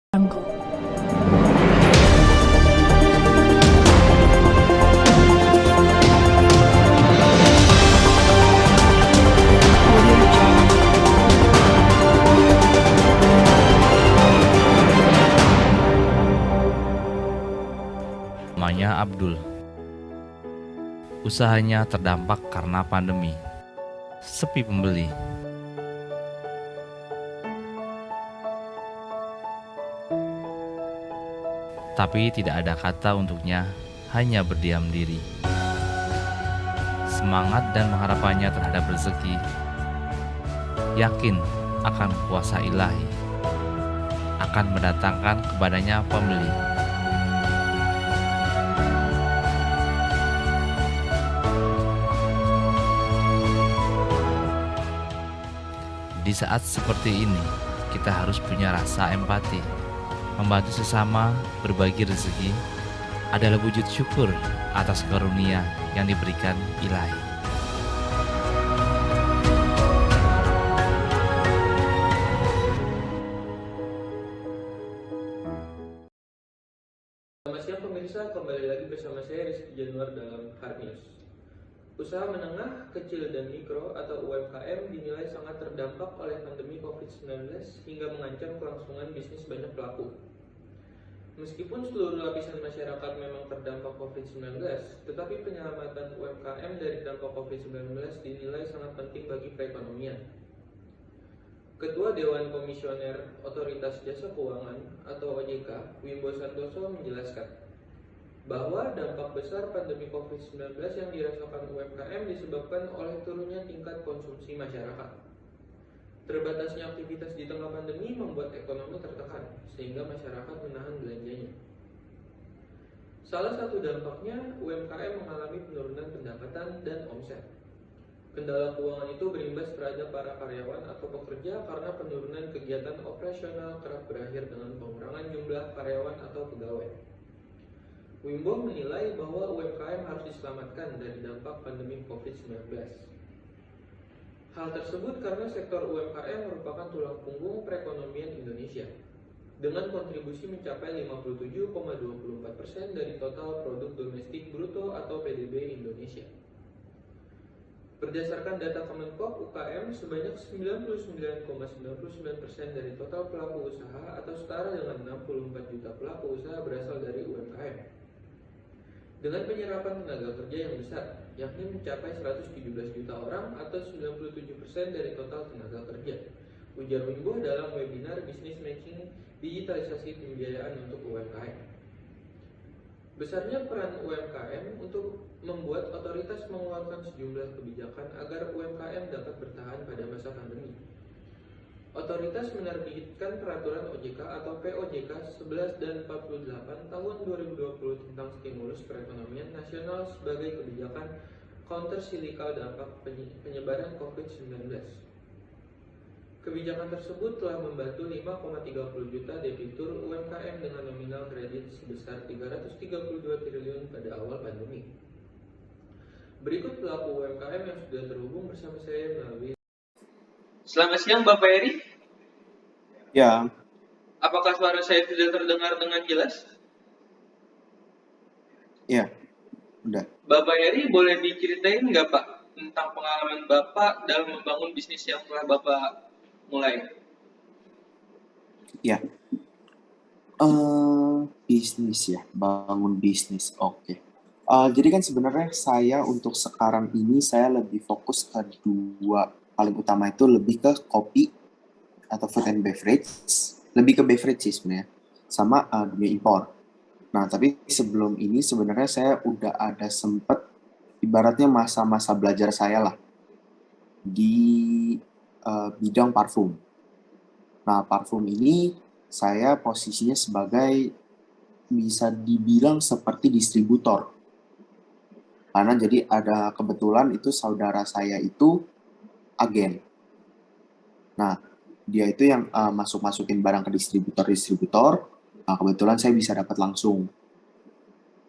Jungle. Audio Jungle. Namanya Abdul. Usahanya terdampak karena pandemi. Sepi pembeli. Tapi tidak ada kata untuknya, hanya berdiam diri. Semangat dan pengharapannya terhadap rezeki, yakin akan kuasa ilahi, akan mendatangkan kepadanya pembeli. Di saat seperti ini, kita harus punya rasa empati. Membantu sesama, berbagi rezeki adalah wujud syukur atas karunia yang diberikan ilahi. Selamat siang pemirsa, kembali lagi bersama saya Rizky Januar dalam Hard News. Usaha menengah, kecil dan mikro atau UMKM dinilai sangat terdampak oleh pandemi COVID-19 hingga mengancam kelangsungan bisnis banyak pelaku. Meskipun seluruh lapisan masyarakat memang terdampak COVID-19, tetapi penyelamatan UMKM dari dampak COVID-19 dinilai sangat penting bagi perekonomian. Ketua Dewan Komisioner Otoritas Jasa Keuangan atau OJK, Wimbo Santoso menjelaskan bahwa dampak besar pandemi COVID-19 yang dirasakan UMKM disebabkan oleh turunnya tingkat konsumsi masyarakat. Terbatasnya aktivitas di tengah pandemi membuat ekonomi tertekan, sehingga masyarakat menahan belanjanya. Salah satu dampaknya, UMKM mengalami penurunan pendapatan dan omset. Kendala keuangan itu berimbas terhadap para karyawan atau pekerja karena penurunan kegiatan operasional kerap berakhir dengan pengurangan jumlah karyawan atau pegawai. Wimbo menilai bahwa UMKM harus diselamatkan dari dampak pandemi COVID-19. Hal tersebut karena sektor UMKM merupakan tulang punggung perekonomian Indonesia, dengan kontribusi mencapai 57,24% dari total produk domestik bruto atau PDB Indonesia. Berdasarkan data Kemenpop, UKM sebanyak 99,99% dari total pelaku usaha atau setara dengan 64 juta pelaku usaha berasal dari UMKM. Dengan penyerapan tenaga kerja yang besar, yakni mencapai 117 juta orang atau 97% dari total tenaga kerja, ujar Wimbo dalam webinar Business Matching Digitalisasi Pembiayaan untuk UMKM. Besarnya peran UMKM untuk membuat otoritas mengeluarkan sejumlah kebijakan agar UMKM dapat bertahan pada masa pandemi. Otoritas menerbitkan peraturan OJK atau POJK 11 dan 48 tahun 2020 tentang stimulus perekonomian nasional sebagai kebijakan countercyclical dampak penyebaran COVID-19. Kebijakan tersebut telah membantu 5,30 juta debitur UMKM dengan nominal kredit sebesar 332 triliun pada awal pandemi. Berikut pelaku UMKM yang sudah terhubung bersama saya melalui. Selamat siang Bapak Eri. Ya, Apakah suara saya sudah terdengar dengan jelas? ya, udah. Bapak Eri boleh diceritain nggak Pak tentang pengalaman Bapak dalam membangun bisnis yang telah Bapak mulai? Ya. Bisnis ya, bangun bisnis. Oke. Jadi kan sebenarnya saya untuk sekarang ini saya lebih fokus ke dua paling utama itu lebih ke kopi atau food and beverage, lebih ke beverage sih sebenarnya, sama dunia impor. Nah, tapi sebelum ini sebenarnya saya udah ada sempet ibaratnya masa-masa belajar saya lah di bidang parfum. Nah, parfum ini saya posisinya sebagai bisa dibilang seperti distributor. Karena jadi ada kebetulan itu saudara saya itu agen. Nah, dia itu yang masukin barang ke distributor. Nah, kebetulan saya bisa dapat langsung.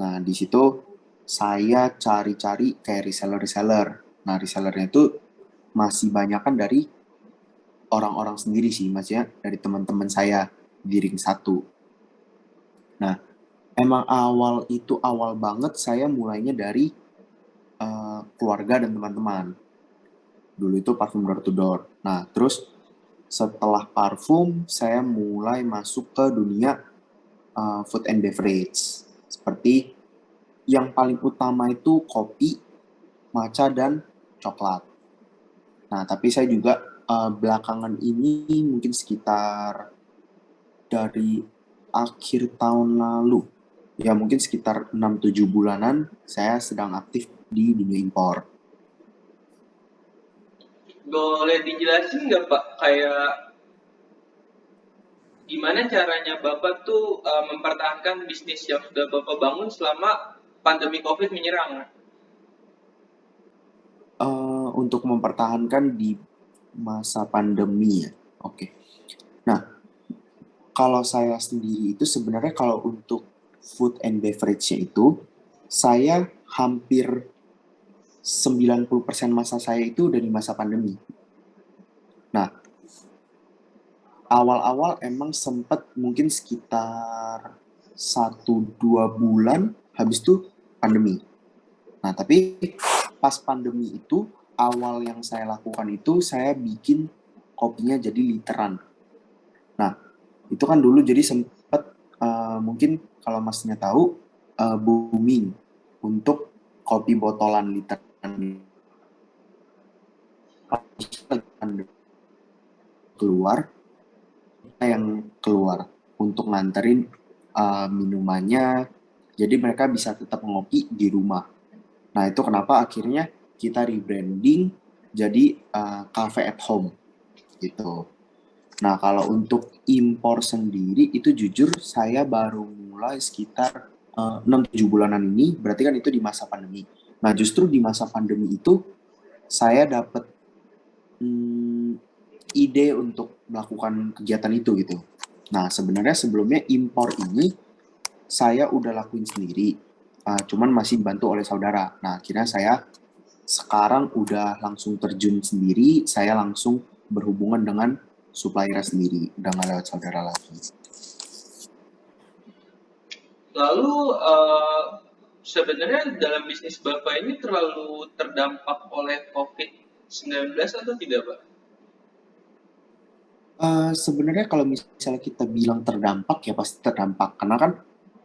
Nah, di situ saya cari-cari kayak reseller. Nah, resellernya itu masih banyak kan dari orang-orang sendiri sih, maksudnya dari teman-teman saya. di ring 1. Nah, emang awal banget saya mulainya dari keluarga dan teman-teman. Dulu itu parfum door to door. Nah, terus setelah parfum, saya mulai masuk ke dunia food and beverage. Seperti yang paling utama itu kopi, matcha, dan coklat. Nah, tapi saya juga belakangan ini mungkin sekitar dari akhir tahun lalu, ya mungkin sekitar 6-7 bulanan, saya sedang aktif di dunia impor. Boleh dijelasin nggak Pak, kayak gimana caranya Bapak tuh mempertahankan bisnis yang sudah Bapak bangun selama pandemi COVID menyerang? Untuk mempertahankan di masa pandemi ya. Oke. Nah, kalau saya sendiri itu sebenarnya kalau untuk food and beverage-nya itu, saya hampir 90% masa saya itu udah di masa pandemi. Nah, awal-awal emang sempat mungkin sekitar 1-2 bulan habis itu pandemi. Nah, tapi pas pandemi itu, awal yang saya lakukan itu saya bikin kopinya jadi literan. Nah, itu kan dulu jadi sempat mungkin kalau masnya tahu booming untuk kopi botolan literan keluar untuk nganterin minumannya, jadi mereka bisa tetap ngopi di rumah. Nah, itu kenapa akhirnya kita rebranding jadi cafe at home gitu. Nah, kalau untuk impor sendiri itu jujur saya baru mulai sekitar 6-7 bulanan ini, berarti kan itu di masa pandemi. Nah, justru di masa pandemi itu saya dapat ide untuk melakukan kegiatan itu gitu. Nah, sebenarnya sebelumnya impor ini saya udah lakuin sendiri, cuman masih dibantu oleh saudara. Nah, akhirnya saya sekarang udah langsung terjun sendiri, saya langsung berhubungan dengan supplier sendiri, udah nggak lewat saudara lagi. Lalu sebenarnya dalam bisnis Bapak ini terlalu terdampak oleh COVID-19 atau tidak Pak? Sebenarnya kalau misalnya kita bilang terdampak ya pasti terdampak, karena kan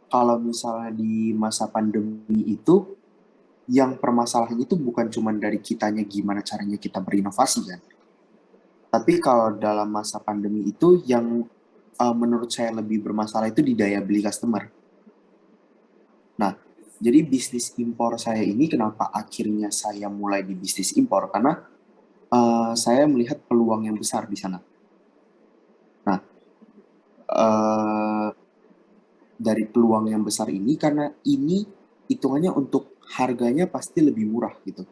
kalau misalnya di masa pandemi itu yang permasalahannya itu bukan cuma dari kitanya gimana caranya kita berinovasi kan. Tapi kalau dalam masa pandemi itu yang menurut saya lebih bermasalah itu di daya beli customer. Nah, jadi bisnis impor saya ini kenapa akhirnya saya mulai di bisnis impor? Karena saya melihat peluang yang besar di sana. Nah, dari peluang yang besar ini karena ini hitungannya untuk harganya pasti lebih murah gitu.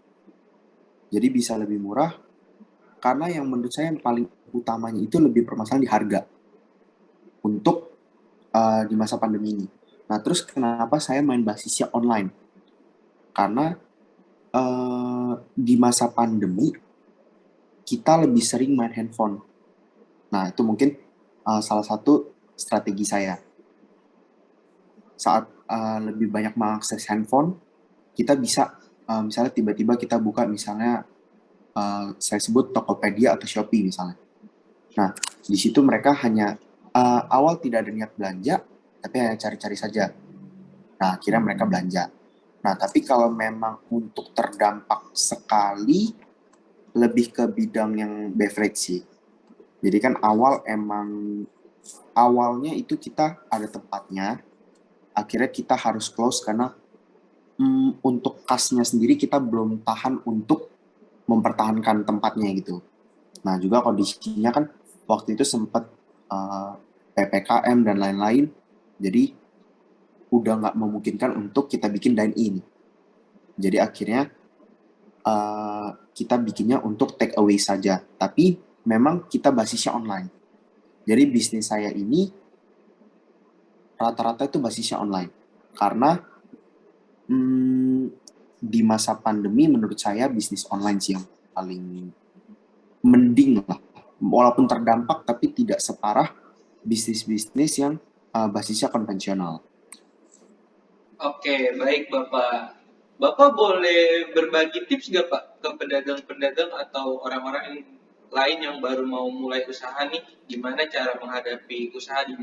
Jadi bisa lebih murah karena yang menurut saya yang paling utamanya itu lebih permasalahan di harga untuk di masa pandemi ini. Nah, terus kenapa saya main basisnya online? Karena di masa pandemi kita lebih sering main handphone. Nah, itu mungkin salah satu strategi saya. Saat lebih banyak mengakses handphone, kita bisa misalnya tiba-tiba kita buka misalnya saya sebut Tokopedia atau Shopee misalnya. Nah, di situ mereka hanya awal tidak ada niat belanja, tapi hanya cari-cari saja. Nah, akhirnya mereka belanja. Nah, tapi kalau memang untuk terdampak sekali, lebih ke bidang yang beverage sih. Jadi kan awalnya itu kita ada tempatnya, akhirnya kita harus close karena untuk kasnya sendiri kita belum tahan untuk mempertahankan tempatnya gitu. Nah, juga kondisinya kan waktu itu sempat PPKM dan lain-lain, jadi udah nggak memungkinkan untuk kita bikin dine-in. Jadi akhirnya kita bikinnya untuk take away saja, tapi memang kita basisnya online. Jadi bisnis saya ini rata-rata itu basisnya online. Karena di masa pandemi menurut saya bisnis online sih yang paling mending lah. Walaupun terdampak tapi tidak separah bisnis-bisnis yang basisnya konvensional. Oke, baik Bapak. Bapak boleh berbagi tips nggak Pak ke pedagang-pedagang atau orang-orang yang lain yang baru mau mulai usaha nih, gimana cara menghadapi usaha di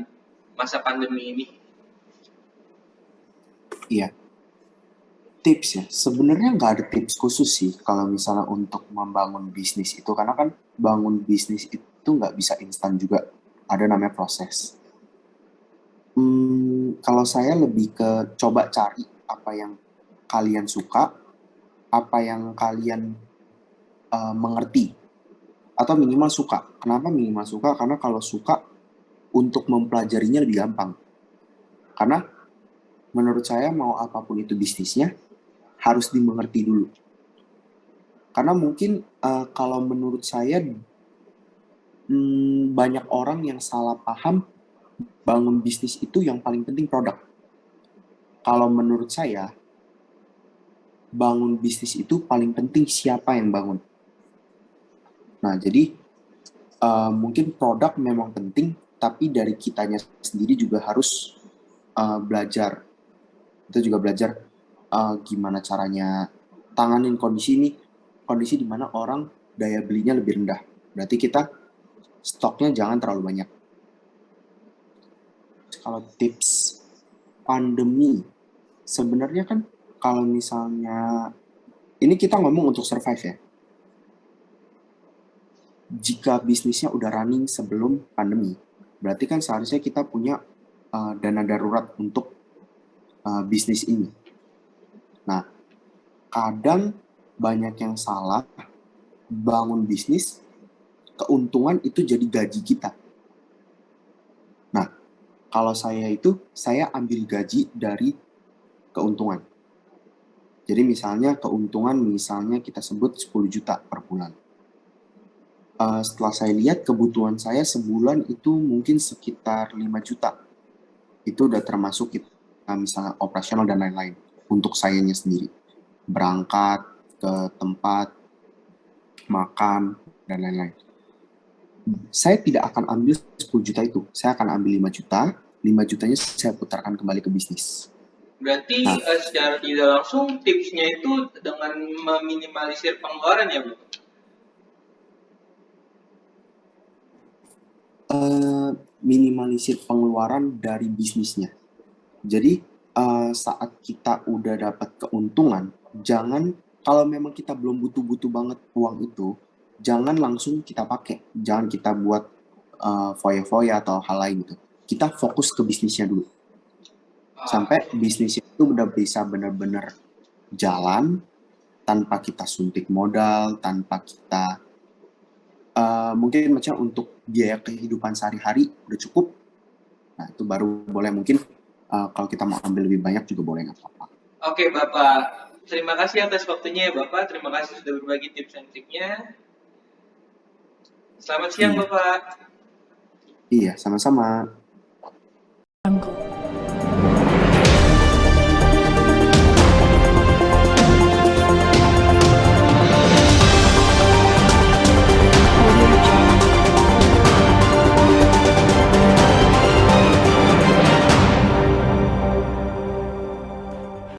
masa pandemi ini? Iya, tips ya. Sebenarnya nggak ada tips khusus sih kalau misalnya untuk membangun bisnis itu, karena kan bangun bisnis itu nggak bisa instan juga. Ada namanya proses. Kalau saya lebih ke coba cari apa yang kalian suka, apa yang kalian mengerti, atau minimal suka. Kenapa minimal suka? Karena kalau suka, untuk mempelajarinya lebih gampang. Karena menurut saya mau apapun itu bisnisnya, harus dimengerti dulu. Karena mungkin kalau menurut saya banyak orang yang salah paham bangun bisnis itu yang paling penting produk. Kalau menurut saya, bangun bisnis itu paling penting siapa yang bangun. Nah, jadi mungkin produk memang penting, tapi dari kitanya sendiri juga harus belajar. Kita juga belajar gimana caranya tanganin kondisi ini, kondisi di mana orang daya belinya lebih rendah. Berarti kita stoknya jangan terlalu banyak. Kalau tips pandemi, sebenarnya kan kalau misalnya, ini kita ngomong untuk survive ya. Jika bisnisnya udah running sebelum pandemi, berarti kan seharusnya kita punya dana darurat untuk bisnis ini. Nah, kadang banyak yang salah, bangun bisnis, keuntungan itu jadi gaji kita. Nah, kalau saya ambil gaji dari keuntungan. Jadi misalnya keuntungan kita sebut 10 juta per bulan. Setelah saya lihat kebutuhan saya sebulan itu mungkin sekitar 5 juta. Itu udah termasuk misalnya operasional dan lain-lain untuk sayanya sendiri. Berangkat ke tempat, makan, dan lain-lain. Saya tidak akan ambil 10 juta itu. Saya akan ambil 5 juta. 5 jutanya saya putarkan kembali ke bisnis. Berarti Nah, secara tidak langsung tipsnya itu dengan meminimalisir pengeluaran ya Bapak? Minimalisir pengeluaran dari bisnisnya. Jadi saat kita udah dapat keuntungan, kalau memang kita belum butuh-butuh banget uang itu, jangan langsung kita pakai, jangan kita buat foya-foya atau hal lain gitu. Kita fokus ke bisnisnya dulu. Sampai bisnisnya itu udah bisa benar-benar jalan tanpa kita suntik modal, tanpa kita mungkin macam untuk biaya kehidupan sehari-hari udah cukup. Nah, itu baru boleh mungkin kalau kita mau ambil lebih banyak juga boleh, nggak apa-apa. Oke Bapak, terima kasih atas waktunya ya Bapak, terima kasih sudah berbagi tips dan triknya. Selamat siang Iya, Bapak. iya, sama-sama. Jungle.